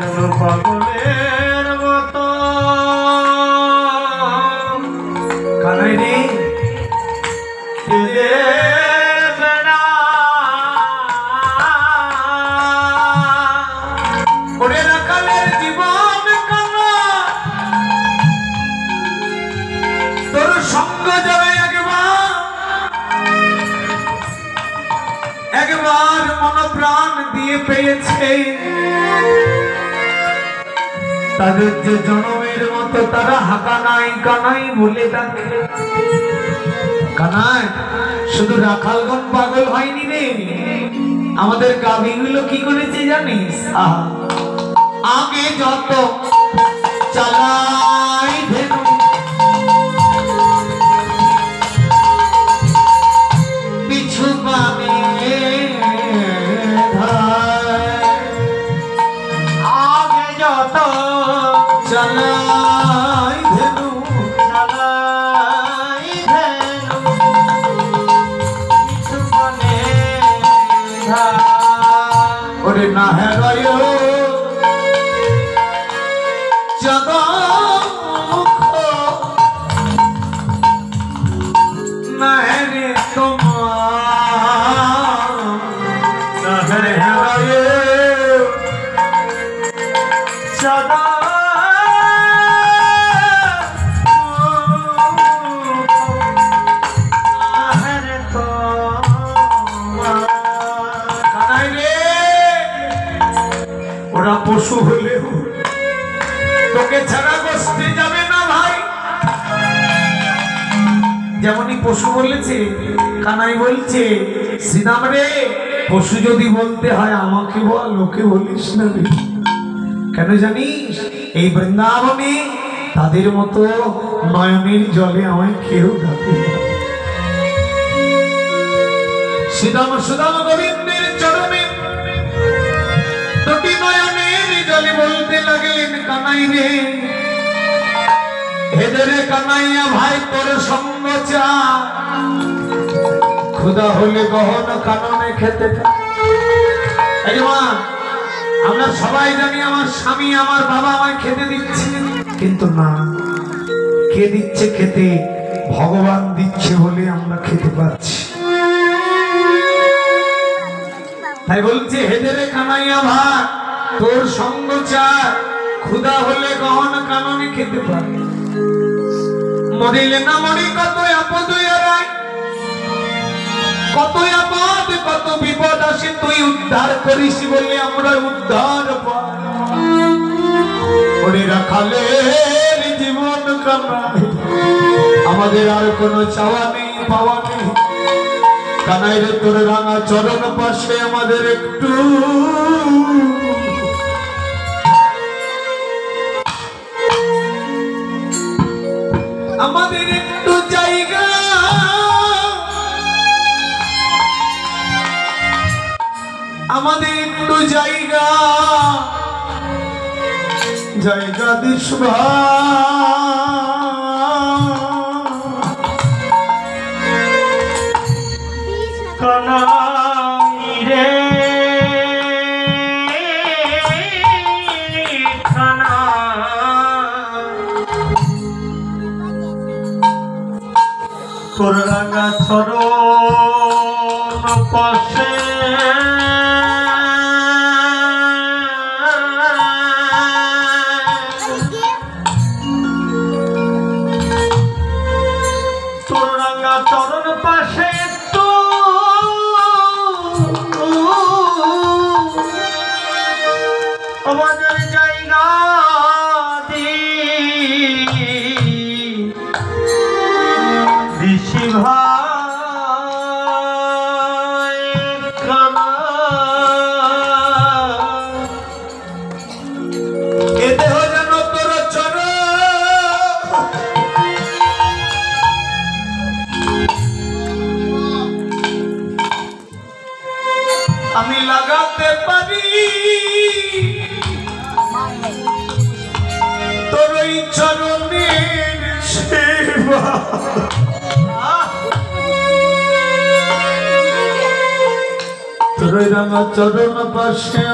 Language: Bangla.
যেন পাগলের মতো কানাই রে কেঁদে বেড়া ওরে রাখালের জীবন কানা তোর সঙ্গ যাবে একবার মন প্রাণ দিয়ে পেয়েছে তাদের যে জনমের মতো তারা হাকানাই কানাই বলে ডাকে কানাই শুধু রাখালগণ পাগল হয়নি রে আমাদের গাভীগুলো কি করেছে জানিস আগে যত চালাই ধেনু পিছু পাবে আগে যত চালাই ধেনু পিছু পাবে ওরে না হেরায় চাঁদা না রে তোমার सदा तो ওরা পশু হলেও তোকে ছাড়া বসতে যাবে না ভাই যেমনই পশু বলেছে কানাই বলছে শ্রীরাম রে পশু যদি বলতে হয় আমাকে বল ওকে বলিস না রে কেন জানিস এই বৃন্দাবনে তাদের মতো নয়নের জলে আমায় কেউ ডাকে শ্রীরাম সুদাম গোবিন্দের চরণে দুটি নয়নের জলে বলতে লাগলেন কানাই রে হেদরে কানাইয়া ভাই তোর সঙ্গ চা ক্ষুধা হলে গহন কাননে খেতে আমরা সবাই জানি আমার স্বামী আমার বাবা আমায় খেতে দিচ্ছে কিন্তু না কে দিচ্ছে খেতে ভগবান দিচ্ছে বলে আমরা খেতে পাচ্ছি তাই বলছে হেদেরে কানাইয়া ভাই তোর সঙ্গ চার ক্ষুধা হলে গহন কাননে খেতে পারে মরিলে না মরি কত আপদ কত আপদ কত বিপদ আসে তুই উদ্ধার করিস বলে আমরা উদ্ধার পাই রাখালের জীবন কানাই আমাদের আর কোনো চাওয়া নেই পাওয়া নেই কানাই রে তোর রাঙা চরণ পাশে আমাদের একটু আমাদের একটু জায়গা আমাদের একটু জায়গা জায়গা দিস কানাই রে তোর রাঙা চরণ পাশে তোর রাঙা চরণ পাশে তো আমাদের জায়গা দিশি ভাই এ দেহ যেন তোর চরণ আমি লাগাতে পারি তোর ওই চরণের সেবা তোর রাঙা চরণ পাশে